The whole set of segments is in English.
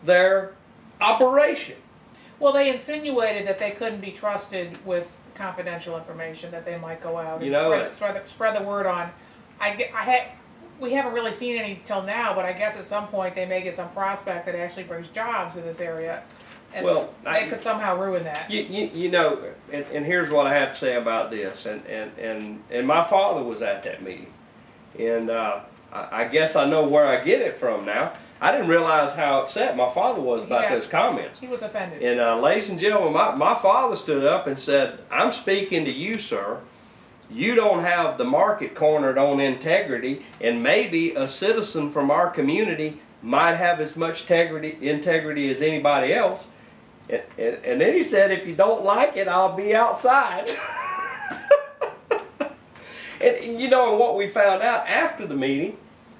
their operation. Well, they insinuated that they couldn't be trusted with confidential information, that they might go out and spread the word on. We haven't really seen any till now, but I guess at some point they may get some prospect that actually brings jobs to this area. And well, they could somehow ruin that. You know, and here's what I have to say about this. And my father was at that meeting, and I guess I know where I get it from now. I didn't realize how upset my father was about those comments. He was offended. And ladies and gentlemen, my father stood up and said, "I'm speaking to you, sir. You don't have the market cornered on integrity, and maybe a citizen from our community might have as much integrity as anybody else." And then he said, "If you don't like it, I'll be outside." And you know what we found out after the meeting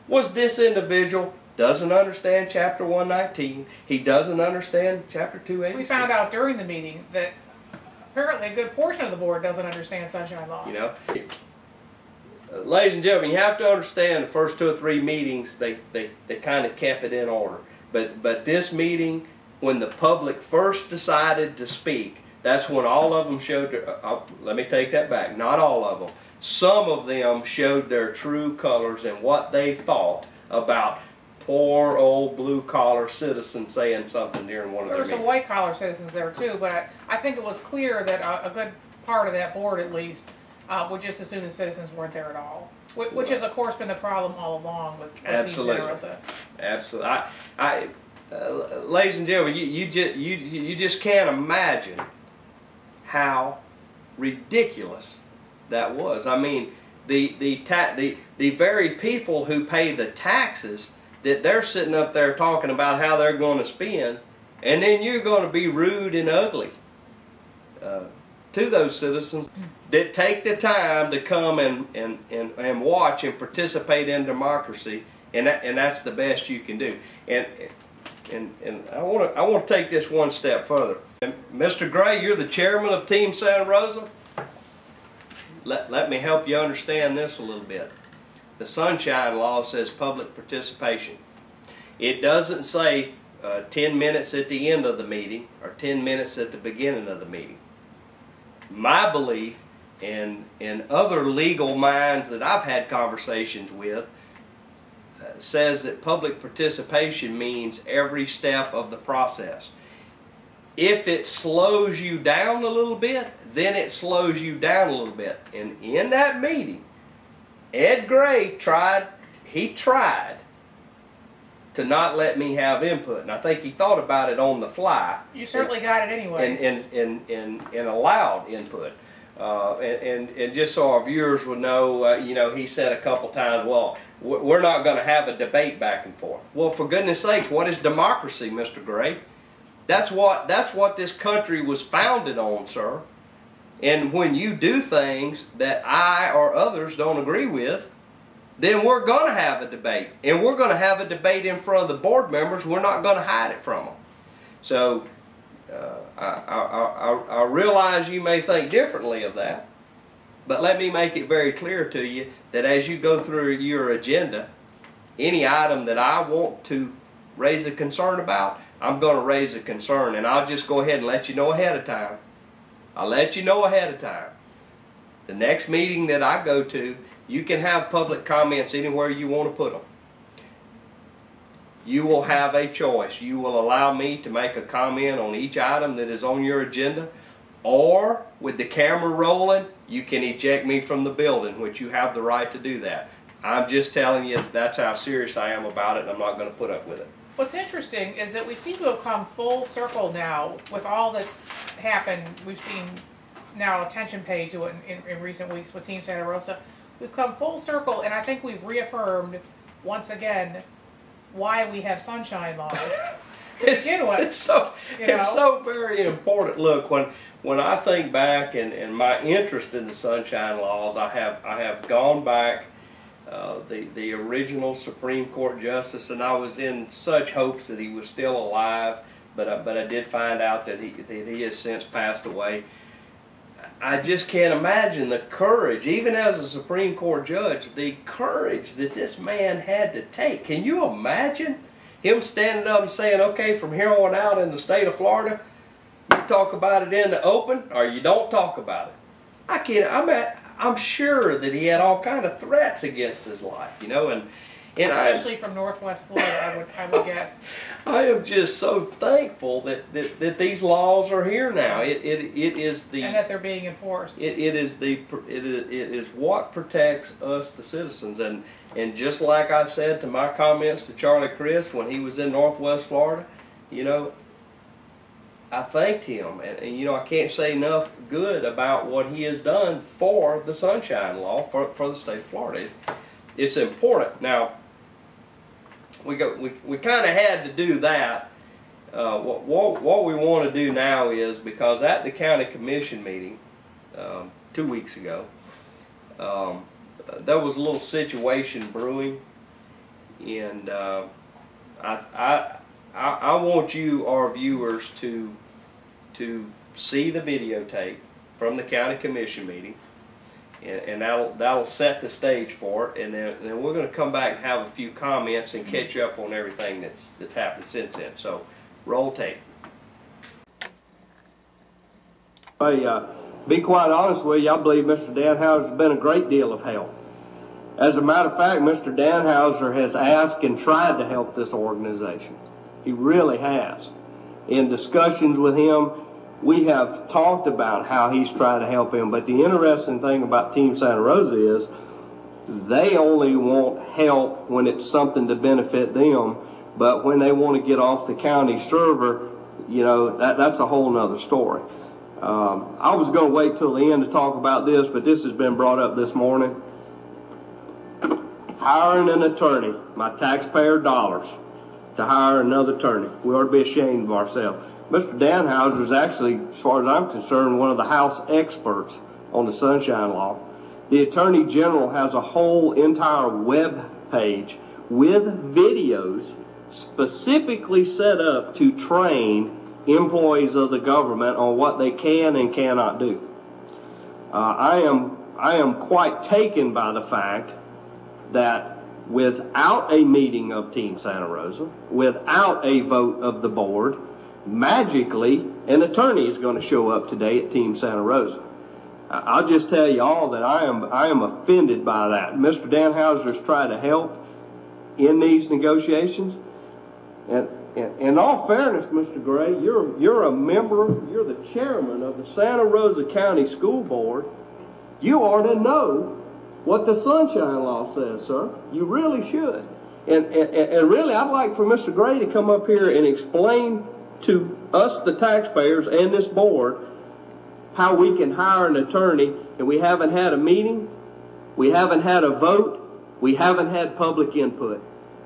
was this individual doesn't understand Chapter 119. He doesn't understand Chapter 286. We found out during the meeting that apparently a good portion of the board doesn't understand sunshine law. You know, ladies and gentlemen, you have to understand the first 2 or 3 meetings they kind of kept it in order. But this meeting, when the public first decided to speak, that's when all of them showed their, let me take that back, not all of them. Some of them showed their true colors and what they thought about poor old blue-collar citizens saying something during one of their meetings. There were some white-collar citizens there too, but I think it was clear that a good part of that board, at least, would just assume the citizens weren't there at all. Which has, of course, been the problem all along with Absolutely. Absolutely. Ladies and gentlemen, you just can't imagine how ridiculous that was. I mean, the very people who pay the taxes, that they're sitting up there talking about how they're going to spend, and then you're going to be rude and ugly to those citizens that take the time to come and watch and participate in democracy, and that's the best you can do. And I want to take this one step further. And Mr. Gray, you're the chairman of Team Santa Rosa. Let me help you understand this a little bit. The Sunshine Law says public participation. It doesn't say 10 minutes at the end of the meeting or 10 minutes at the beginning of the meeting. My belief, and other legal minds that I've had conversations with, says that public participation means every step of the process. If it slows you down a little bit, then it slows you down a little bit. And in that meeting, Ed Gray tried to not let me have input, and I think he thought about it on the fly. You certainly got it anyway. And allowed input. And just so our viewers would know, you know, he said a couple times, well, we're not going to have a debate back and forth. Well, for goodness sakes, what is democracy, Mr. Gray? That's what this country was founded on, sir. And when you do things that I or others don't agree with, then we're going to have a debate. And we're going to have a debate in front of the board members. We're not going to hide it from them. So I realize you may think differently of that, but let me make it very clear to you that as you go through your agenda, any item that I want to raise a concern about, I'm going to raise a concern, and I'll just go ahead and let you know ahead of time. I'll let you know ahead of time. The next meeting that I go to, you can have public comments anywhere you want to put them. You will have a choice. You will allow me to make a comment on each item that is on your agenda, or with the camera rolling, you can eject me from the building, which you have the right to do that. I'm just telling you that's how serious I am about it, and I'm not going to put up with it. What's interesting is that we seem to have come full circle now with all that's happened. We've seen now attention paid to it in recent weeks with Team Santa Rosa. We've come full circle, and I think we've reaffirmed once again why we have sunshine laws to begin with. It's so very important. Look, when I think back and my interest in the sunshine laws, I have gone back. The original Supreme Court Justice, and I was in such hopes that he was still alive, but I did find out that he has since passed away. I just can't imagine the courage, even as a Supreme Court judge, the courage that this man had to take. Can you imagine? him standing up and saying, okay, from here on out in the state of Florida, you talk about it in the open or you don't talk about it. I'm sure that he had all kind of threats against his life, you know, and especially from Northwest Florida, I would guess. I am just so thankful that these laws are here now. It is the, and that they're being enforced. It is what protects us, the citizens, and just like I said to my comments to Charlie Crist when he was in Northwest Florida, you know, I thanked him, and you know, I can't say enough good about what he has done for the Sunshine Law for the state of Florida. It's important. Now, we kind of had to do that. What we want to do now is, because at the county commission meeting 2 weeks ago, there was a little situation brewing, and I want you, our viewers, to see the videotape from the county commission meeting, and that'll set the stage for it, and then we're going to come back and have a few comments and catch up on everything that's happened since then. So, roll tape. Hey, be quite honest with you, I believe Mr. Danhauser has been a great deal of help. As a matter of fact, Mr. Danhauser has asked and tried to help this organization. He really has. In discussions with him, we have talked about how he's trying to help him, but the interesting thing about Team Santa Rosa is they only want help when it's something to benefit them, but when they want to get off the county server, you know, that's a whole nother story. I was going to wait till the end to talk about this, but this has been brought up this morning. Hiring an attorney, my taxpayer dollars, to hire another attorney. We ought to be ashamed of ourselves. Mr. Danhauser is actually, as far as I'm concerned, one of the House experts on the Sunshine Law. The Attorney General has a whole entire web page with videos specifically set up to train employees of the government on what they can and cannot do. I am quite taken by the fact that without a meeting of Team Santa Rosa, without a vote of the board, magically an attorney is going to show up today at Team Santa Rosa. I'll just tell you all that I am offended by that. Mr. Danhauser has tried to help in these negotiations, and in all fairness, Mr. Gray, you're a member, you're the chairman of the Santa Rosa County School Board. You ought to know what the Sunshine Law says, sir. You really should. And really, I'd like for Mr. Gray to come up here and explain to us, the taxpayers, and this board, how we can hire an attorney, and we haven't had a meeting, we haven't had a vote, we haven't had public input.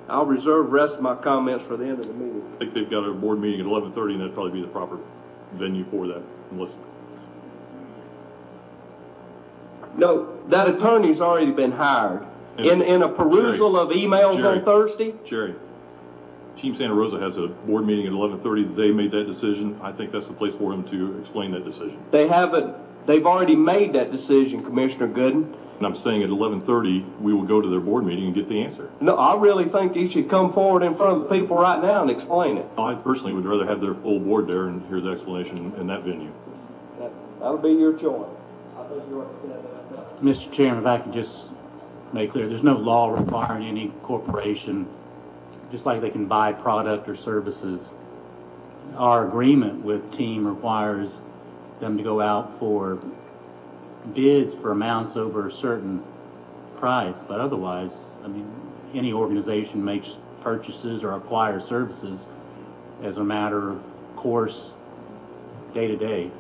I'll reserve the rest of my comments for the end of the meeting. I think they've got a board meeting at 11:30, and that'd probably be the proper venue for that, unless... No, that attorney's already been hired. In a perusal Jerry, of emails Jerry, on Thursday. Jerry, Team Santa Rosa has a board meeting at 11:30. They made that decision. I think that's the place for him to explain that decision. They haven't. They've already made that decision, Commissioner Gooden. And I'm saying at 11:30 we will go to their board meeting and get the answer. No, I really think you should come forward in front of the people right now and explain it. I personally would rather have their full board there and hear the explanation in that venue. That'll be your choice. Mr. Chairman, if I could just make clear, there's no law requiring any corporation, just like they can buy product or services. Our agreement with Team requires them to go out for bids for amounts over a certain price, but otherwise, I mean, any organization makes purchases or acquires services as a matter of course, day to day.